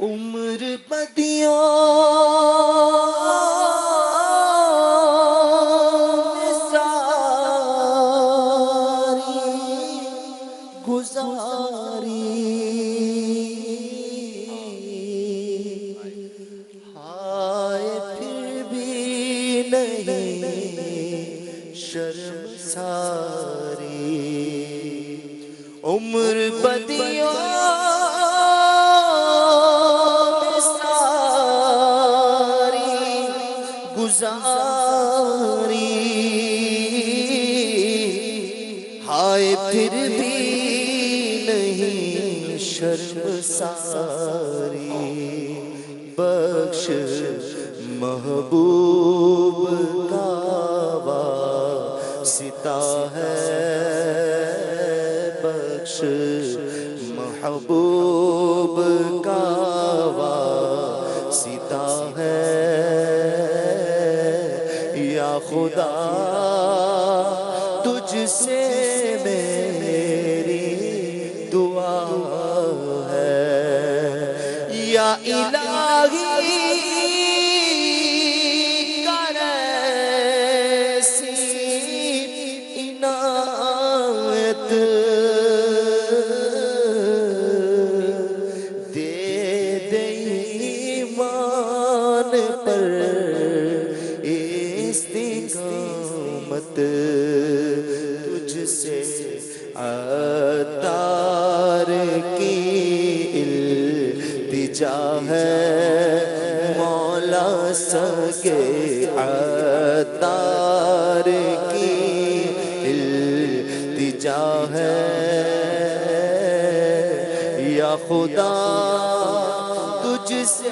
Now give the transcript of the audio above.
عمر بدیوں میں ساری گزاری، ہائے پھر بھی نہیں شرم ساری، عمر بدیوں گزاری، ہائے پھر بھی نہیں شرم ساری، بخش محبوب کا واسطہ ہے، بخش محبوب کا واسطہ ہے، یا خدا تجھ سے میری دعا ہے، یا الہی کر ایسی عنایت، دے دے ایمان پر استقامت، تجھ سے عطار کی التجا ہے، مولا سگے عطار کی التجا ہے، یا خدا تجھ سے